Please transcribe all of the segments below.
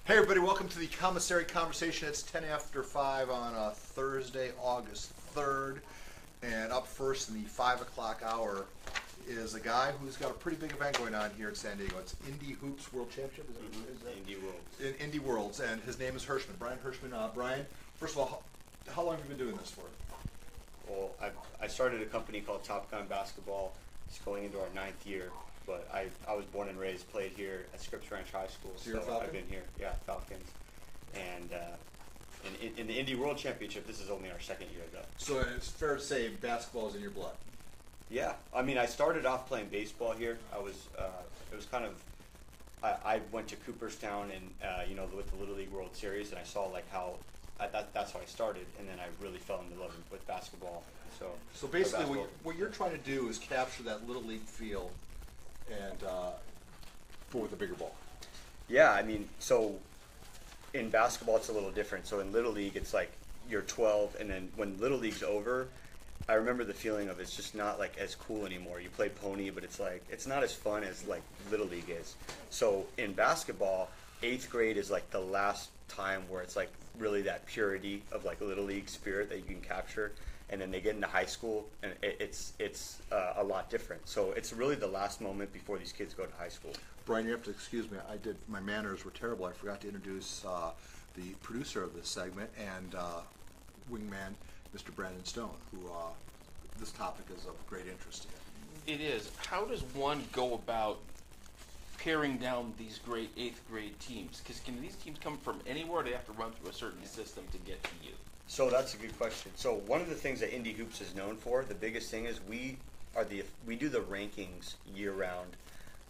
Hey everybody, welcome to the Commissary Conversation. It's 10 after 5 on a Thursday, August 3rd. And up first in the 5 o'clock hour is a guy who's got a pretty big event going on here in San Diego. It's IndiHoops World Championship. Is that? Indi Worlds. In Indi Worlds, and his name is Hirschman. Brian Hirschman. Brian, first of all, how long have you been doing this for? Well, I started a company called Top Gun Basketball. It's going into our 9th year. But I was born and raised, played here at Scripps Ranch High School. So you're a Falcon? I've been here, yeah, Falcons. And in the Indy World Championship, this is only our 2nd year though. So it's fair to say basketball is in your blood. Yeah, I mean, I started off playing baseball here. It was kind of, I went to Cooperstown and with the Little League World Series, and I saw like how that's how I started, and then I really fell in love with basketball. So basically, what you're trying to do is capture that Little League feel, and but with a bigger ball. Yeah, I mean, so in basketball it's a little different. So in Little League it's like you're 12, and then when Little League's over, I remember the feeling of it's just not like as cool anymore. You play pony, but it's like it's not as fun as like Little League is. So in basketball, 8th grade is like the last time where it's like really that purity of like Little League spirit that you can capture. And then they get into high school, and it's a lot different. So it's really the last moment before these kids go to high school. Brian, you have to excuse me. My manners were terrible. I forgot to introduce the producer of this segment and wingman, Mr. Brandon Stone, who this topic is of great interest to him. It is. How does one go about paring down these great 8th grade teams? Because can these teams come from anywhere? Or do they have to run through a certain system to get to you? So that's a good question. So one of the things that IndiHoops is known for, the biggest thing is we do the rankings year round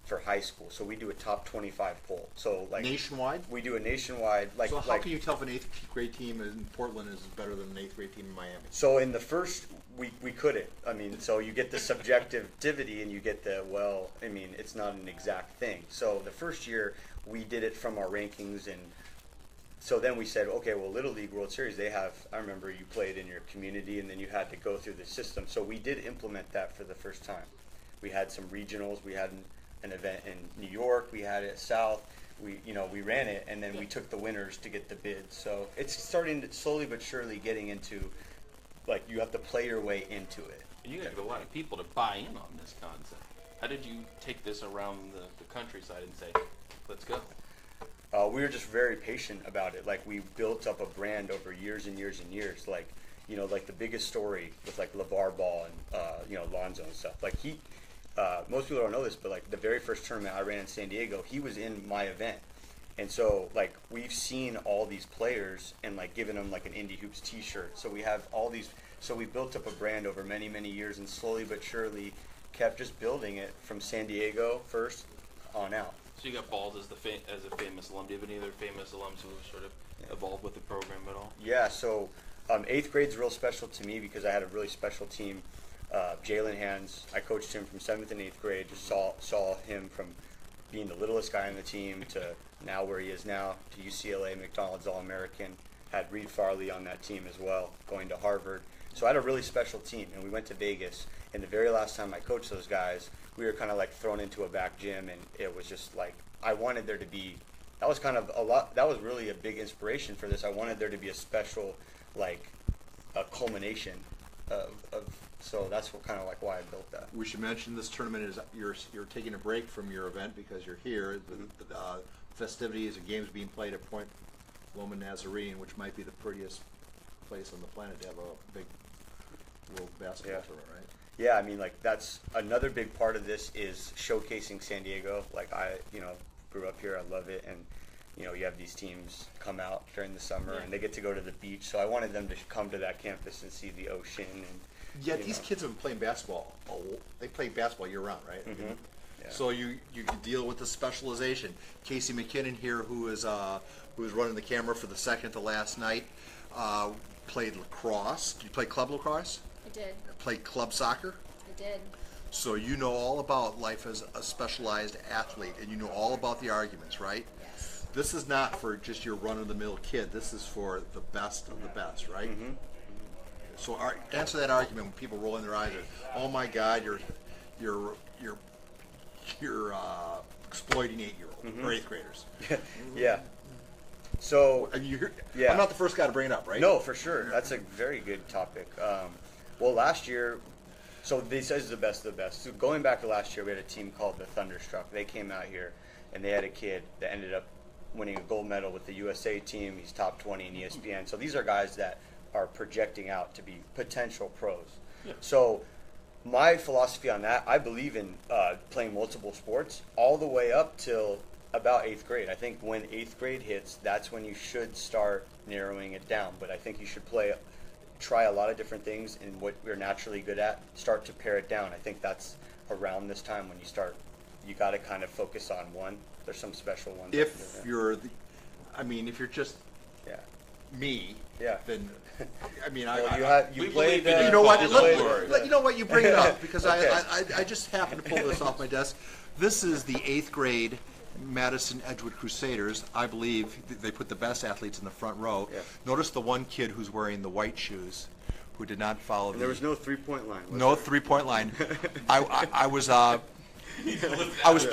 for high school. So we do a top 25 poll. So like nationwide? We do a nationwide So how can you tell if an 8th grade team in Portland is better than an 8th grade team in Miami? So in the first we couldn't. I mean, so you get the subjectivity and you get it's not an exact thing. So the first year we did it from our rankings, and so then we said, okay, well, Little League World Series, I remember you played in your community and then you had to go through the system. So we did implement that for the first time. We had some regionals. We had an event in New York. We had it South. We ran it, and then we took the winners to get the bids. So it's starting to slowly but surely getting into, like, you have to play your way into it. And you got to get a lot of people to buy in on this concept. How did you take this around the countryside and say, let's go? We were just very patient about it. Like, we built up a brand over years and years and years. Like, like the biggest story with like LeVar Ball and Lonzo and stuff. Like most people don't know this, but like the very first tournament I ran in San Diego, he was in my event. And so like we've seen all these players and like given them like an IndiHoops T-shirt. So we have all these. So we built up a brand over many, many years, and slowly but surely kept just building it from San Diego first on out. So you got Balls as a famous alum. Do you have any other famous alums who have sort of evolved with the program at all? Yeah, so 8th grade's real special to me because I had a really special team. Jalen Hands, I coached him from 7th and 8th grade. Just saw him from being the littlest guy on the team to now where he is now, to UCLA, McDonald's All-American. Had Reed Farley on that team as well, going to Harvard. So I had a really special team, and we went to Vegas. And the very last time I coached those guys, we were kind of like thrown into a back gym, and it was just like I wanted there to be. That was kind of a lot. That was really a big inspiration for this. I wanted there to be a special, like, a culmination of. So that's what kind of like why I built that. We should mention this tournament is you're taking a break from your event because you're here. The festivities and games being played at Point Loma Nazarene, which might be the prettiest place on the planet to have a big world basketball tournament, right? Yeah, I mean, like, that's another big part of this is showcasing San Diego. Like, I grew up here. I love it. And, you have these teams come out during the summer, and they get to go to the beach. So I wanted them to come to that campus and see the ocean. And yeah, these kids have been playing basketball. They play basketball year-round, right? Mm-hmm. Yeah. So you can deal with the specialization. Casey McKinnon here, who is running the camera for the second to last night, played lacrosse. Did you play club lacrosse? I did. Played club soccer? I did. So you know all about life as a specialized athlete, and you know all about the arguments, right? Yes. This is not for just your run-of-the-mill kid. This is for the best of the best, right? Mm-hmm. So answer that argument when people roll in their eyes. Oh my God, you're exploiting 8-year-olds or 8th graders. Yeah. So yeah. I'm not the first guy to bring it up, right? No, for sure. That's a very good topic. Well, last year, so this is the best of the best. So going back to last year, we had a team called the Thunderstruck. They came out here, and they had a kid that ended up winning a gold medal with the USA team. He's top 20 in ESPN. So these are guys that are projecting out to be potential pros. Yeah. So my philosophy on that, I believe in playing multiple sports all the way up till about 8th grade. I think when 8th grade hits, that's when you should start narrowing it down. But I think you should try a lot of different things in what we're naturally good at, start to pare it down. I think that's around this time when you got to kind of focus on one. There's some special ones. If you're just yeah. me, Yeah. then I mean, we played. believe in you know what? Paul's Let- word. let- you know what? You bring it up because Okay. I just happened to pull this off my desk. This is the 8th grade Madison Edgewood Crusaders. I believe they put the best athletes in the front row. Yeah. Notice the one kid who's wearing the white shoes, who did not follow And there was no 3-point line. Was no there? 3-point line. I was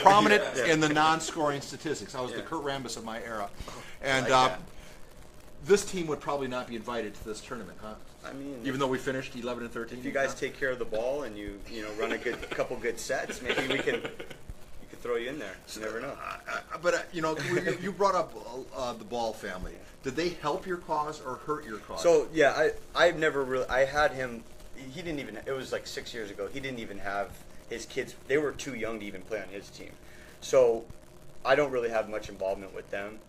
prominent in the non-scoring statistics. I was the Yeah. Kurt Rambis of my era, and like that. this team would probably not be invited to this tournament, huh? I mean, Even though we finished 11 and 13. if you guys take care of the ball and you run a couple good sets, maybe we can throw you in there. You never know. But you brought up the Ball family. Did they help your cause or hurt your cause? So yeah, I've never really. I had him. He didn't even. It was like 6 years ago. He didn't even have his kids. They were too young to even play on his team. So I don't really have much involvement with them.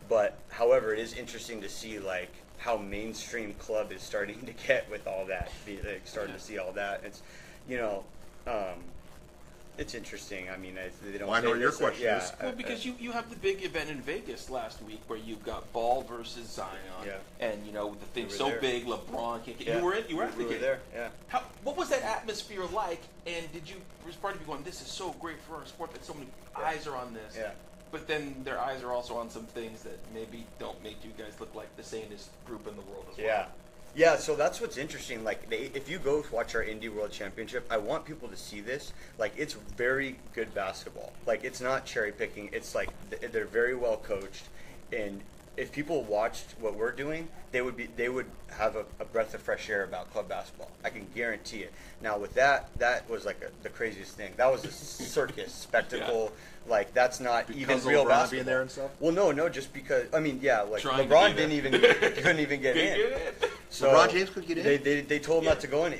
But however, it is interesting to see like how mainstream club is starting to get with all that. Starting to see all that. It's it's interesting. I mean, they don't. Well, I know say your this, question yeah, is. Well, because you have the big event in Vegas last week where you've got Ball versus Zion, Yeah. and the thing's were so there. big, LeBron can't get. Yeah. You were at the We were game. there. Yeah. What was that atmosphere like? And was part of you going, "This is so great for our sport that so many eyes are on this." Yeah. But then their eyes are also on some things that maybe don't make you guys look like the sanest group in the world as well. Yeah. Yeah, so that's what's interesting. Like, if you go watch our Indy World Championship, I want people to see this. Like, it's very good basketball. Like, it's not cherry picking. It's like they're very well coached, and if people watched what we're doing, they would have a breath of fresh air about club basketball. I can guarantee it. Now, with that was like the craziest thing. That was a circus spectacle. Yeah. Like, that's not Because even of real LeBron basketball. being there and stuff? Well, no, just because. I mean, yeah, like Trying to LeBron be couldn't even get in. So LeBron James could get in? They told him not to go in.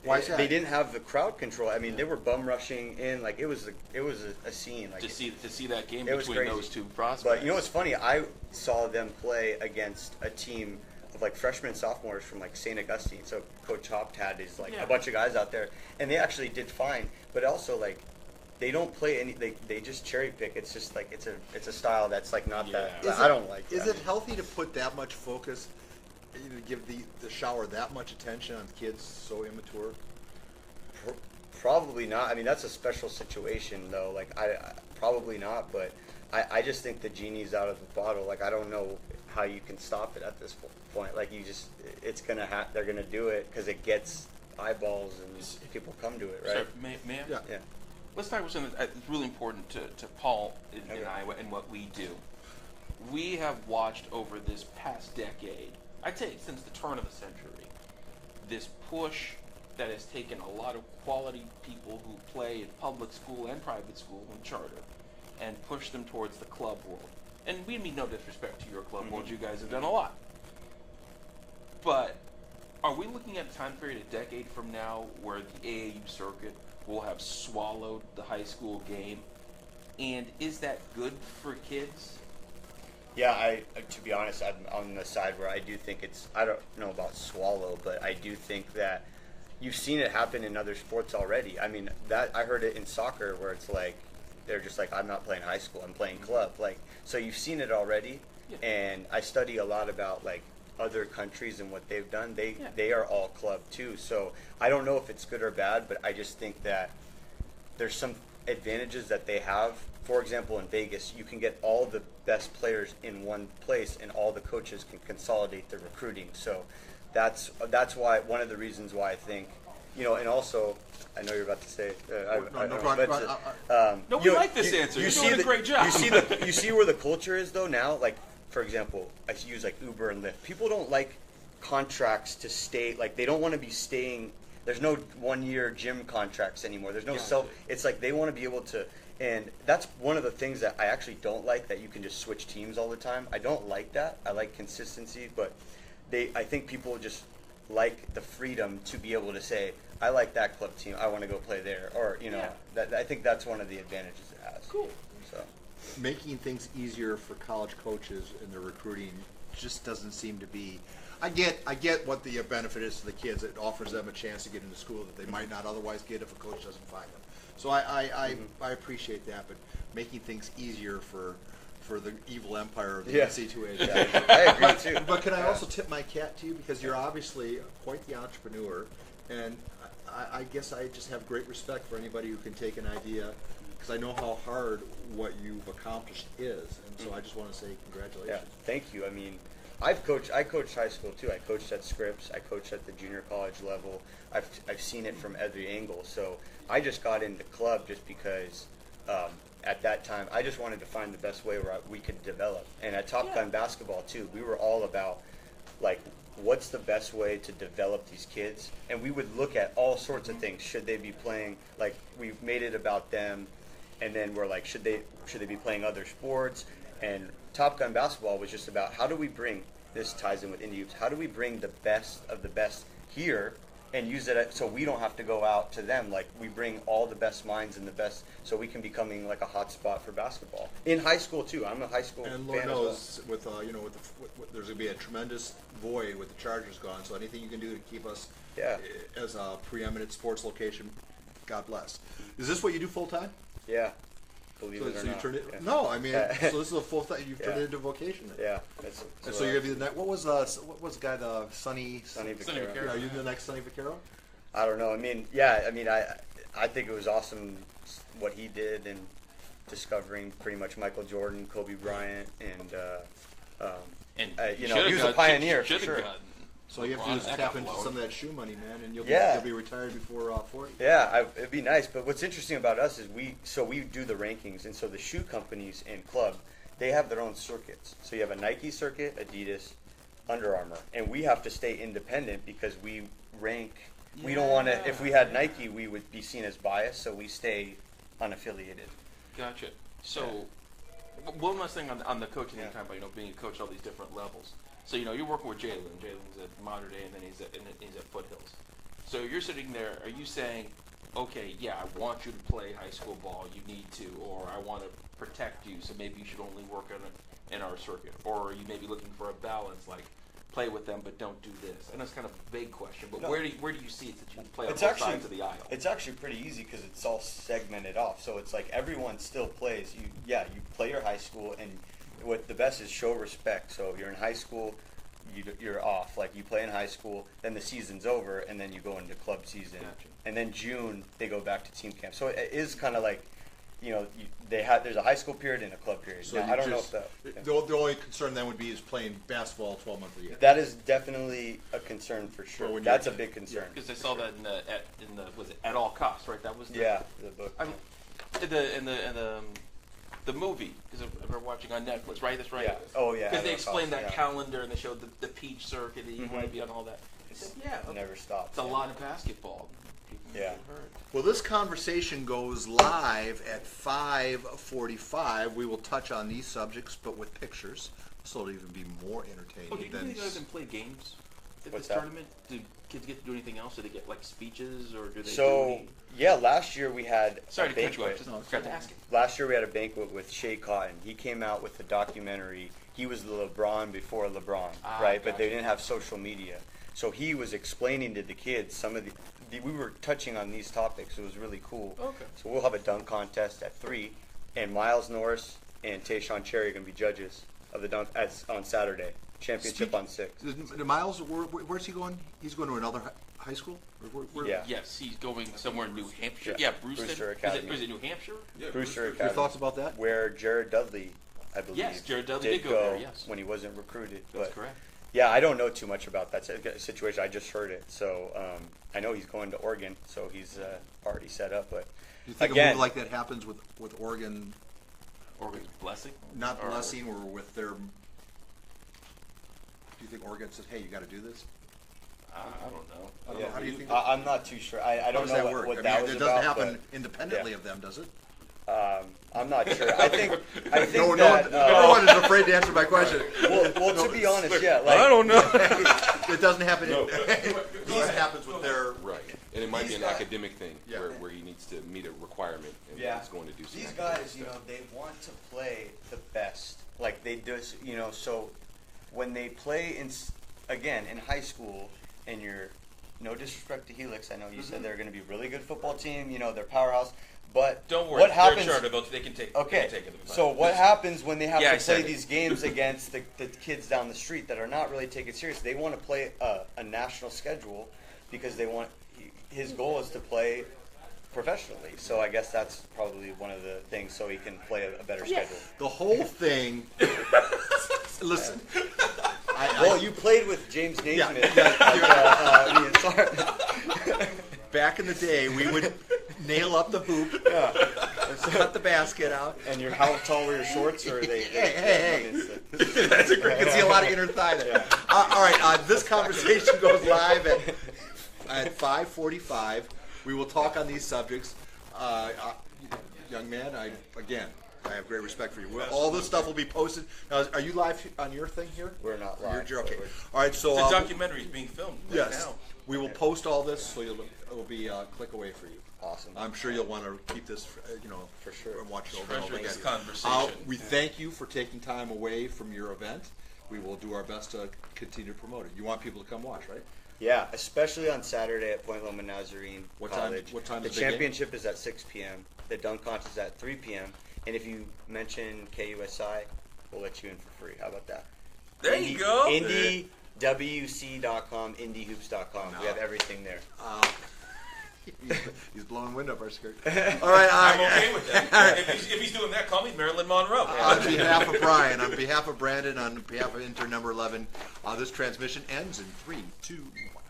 Why is that? They didn't have the crowd control. I mean, they were bum rushing in. Like it was a scene. Like to see that game it was between crazy. those two prospects. But you know what's funny? I saw them play against a team of like freshmen and sophomores from like St. Augustine. So Coach Hopt had his Yeah. a bunch of guys out there, and they actually did fine. But also like they don't play any. They just cherry pick. It's just like it's a style that's like not that. Yeah. I don't like. Is that. it healthy to put that much focus, to give the shower that much attention on kids so immature? Probably not. I mean, that's a special situation, though. Like, I probably not, but I just think the genie's out of the bottle. Like, I don't know how you can stop it at this point. Like, it's gonna they're gonna do it because it gets eyeballs and people come to it, right? Sorry, ma'am? Yeah. Yeah. Let's talk about something that's really important to Paul and Okay. I and what we do. We have watched over this past decade, I'd say since the turn of the century, this push that has taken a lot of quality people who play in public school and private school and charter and push them towards the club world. And we mean no disrespect to your club world, you guys have done a lot. But are we looking at a time period a decade from now where the AAU circuit will have swallowed the high school game? And is that good for kids? Yeah, to be honest, I'm on the side where I do think I don't know about swallow, but I do think that you've seen it happen in other sports already. I mean, I heard it in soccer where it's like, they're just like, I'm not playing high school, I'm playing club. Like, so you've seen it already, Yeah. and I study a lot about like other countries and what they've done. Yeah. They are all club too. So I don't know if it's good or bad, but I just think that there's some advantages that they have. For example, in Vegas, you can get all the best players in one place, and all the coaches can consolidate their recruiting. So that's why one of the reasons why I think, and also I know you're about to say. No, we like this answer. You're doing a great job. You see where the culture is though now. Like for example, I use like Uber and Lyft. People don't like contracts to stay, like they don't want to be staying. There's no 1-year gym contracts anymore. There's no it's like they want to be able to, and that's one of the things that I actually don't like, that you can just switch teams all the time. I don't like that. I like consistency, but I think people just like the freedom to be able to say, I like that club team, I want to go play there, or I think that's one of the advantages it has. Cool. So Making things easier for college coaches in their recruiting just doesn't seem to be. I get what the benefit is to the kids. It offers them a chance to get into school that they might not otherwise get if a coach doesn't find them. So I appreciate that, but making things easier for the evil empire of the NC2A. Yeah, I agree too. But can I also tip my cap to you, because you're obviously quite the entrepreneur, and I guess I just have great respect for anybody who can take an idea, because I know how hard what you've accomplished is, and so I just want to say congratulations. Yeah, thank you. I mean, I coached high school too. I coached at Scripps. I coached at the junior college level. I've seen it from every angle. So I just got into club just because at that time I just wanted to find the best way where we could develop. And at Top Gun basketball too, we were all about like, what's the best way to develop these kids? And we would look at all sorts of things. Should they be playing, like, we made it about them, and then we're like, should they be playing other sports? And Top Gun basketball was just about, how do we bring, this ties in with IndiHoops, how do we bring the best of the best here and use it so we don't have to go out to them? Like, we bring all the best minds and the best, so we can becoming like a hot spot for basketball in high school too. I'm a high school And fan Lord knows, as well. with there's going to be a tremendous void with the Chargers gone. So anything you can do to keep us as a preeminent sports location, God bless. Is this what you do full time? Yeah, believe it or So not. you turned it? Yeah. No, I mean, so this is a full time. You've turned it into a vocation. Then. Yeah. And so you're gonna be the next. What was the guy, the Sonny Vaccaro. Yeah, are you the next Sonny Vaccaro? I don't know. I mean, I think it was awesome what he did in discovering pretty much Michael Jordan, Kobe Bryant, and he was a pioneer for sure. So you have to just tap into some of that shoe money, man, and you'll be retired before 40. Yeah, it'd be nice. But what's interesting about us is we do the rankings, and so the shoe companies and club, they have their own circuits. So you have a Nike circuit, Adidas, Under Armour, and we have to stay independent because we rank. We don't want to. If we had Nike, we would be seen as biased, so we stay unaffiliated. Gotcha. So, one last thing on the coaching that you're talking about, being a coach at all these different levels. So, you're working with Jalen. Jalen's at Modern Day, and then he's at Foothills. So you're sitting there. Are you saying, okay, yeah, I want you to play high school ball. You need to, or I want to protect you, so maybe you should only work in our circuit, or are you maybe looking for a balance, like play with them but don't do this? I know it's kind of a vague question, but where do you see it that you play on both sides of the aisle? It's actually pretty easy because it's all segmented off. So it's like everyone still plays. You play your high school, and what the best is show respect. So if you're in high school, you're off. Like, you play in high school, then the season's over, and then you go into club season. Gotcha. And then June, they go back to team camp. So it is kind of like, there's a high school period and a club period. So now, I don't know if the only concern then would be is playing basketball 12 months a year. that is definitely a concern for sure. Well, That's a big concern. Because I saw that in the was it At All Costs, right? That was the book. The movie, because we're watching on Netflix, right? That's right. Yeah. Oh, yeah. Because they explained that calendar and they showed the Peach Circuit, the EYB, and all that. I said, It never stops. It's a lot of basketball. People have heard. Well, this conversation goes live at 5:45. We will touch on these subjects, but with pictures. This will even be more entertaining Okay, than. do you guys can play games at What's this that? tournament? Do kids get to do anything else? Do they get like speeches, or do they? Last year we had Sorry a to cut you off. banquet. Just forgot to ask him. Last year we had a banquet with Shea Cotton. He came out with a documentary. He was the LeBron before LeBron, right? But they didn't have social media. So he was explaining to the kids some of we were touching on these topics. It was really cool. Okay. So we'll have a dunk contest at 3, and Miles Norris and Tayshaun Cherry are going to be judges of the dunk on Saturday. Championship on 6. Miles, where's he going? He's going to another high school? Yeah. Yes, he's going somewhere in New Hampshire. Yeah, Brewster Academy. Is it New Hampshire? Yeah, Brewster Your Academy. thoughts about that? Where Jared Dudley, I believe, Yes, Jared Dudley did go there, yes. when he wasn't recruited. That's But correct. yeah, I don't know too much about that situation. I just heard it. So I know he's going to Oregon, so he's already set up. But Do you think a again, move like that happens with Oregon? Oregon's blessing? Not Or- blessing, or with their you think Oregon says, hey, you got to do this? I don't know. I don't Yeah. know. How do you think? I'm not too sure. I How don't does know that work? what I that mean, was it doesn't about. happen independently yeah. of them, does it? I'm not sure. I think No that. one is afraid to answer my question. Well, to be honest, yeah. Like, I don't know. It doesn't happen. No. It happens with their. Right, and it might be These an guys- academic thing Yeah. where he needs to meet a requirement and Yeah. he's going to do some. These academic guys, you know, stuff. they want to play the best. Like they do, you know. So when they play again in high school, and you're, no disrespect to Helix, I know you said they're going to be a really good football team. You know, they're powerhouse. But Don't worry, what they're happens? charter, they can take. Okay, They can take it. so what happens when they have Yeah, I to said play it. these games against the kids down the street that are not really taken serious? They want to play a national schedule because they want. His goal is to play professionally. So I guess that's probably one of the things, so he can play a better schedule. The whole thing. Listen. Well, you played with James Naismith. Yeah. Back in the day, we would nail up the hoop, cut the basket out. And how tall were your shorts? Or are they? Hey. That's a great. You can see a lot of inner thigh there. Yeah. All right, this conversation goes live at 5:45. We will talk on these subjects. Young man, I have great respect for you. All this stuff will be posted. Now, are you live on your thing here? We're not live. You're okay. We're- All right, so The documentary is being filmed right yes, now. we will post all this, so it will be a click away for you. Awesome. I'm sure you'll want to keep this, For sure. and watch it over and over Treasure again. this conversation. We thank you for taking time away from your event. We will do our best to continue to promote it. You want people to come watch, right? Yeah, especially on Saturday at Point Loma Nazarene What time- College. what time The is the game? championship is at 6 p.m. The dunk contest is at 3 p.m. And if you mention KUSI, we'll let you in for free. How about that? There you go. IndiWC.com, IndiHoops.com. We have everything there. He's blowing wind up our skirt. All right, I'm okay with that. If he's doing that, call me Marilyn Monroe. on behalf of Brian, on behalf of Brandon, on behalf of intern number 11, this transmission ends in 3, 2, 1.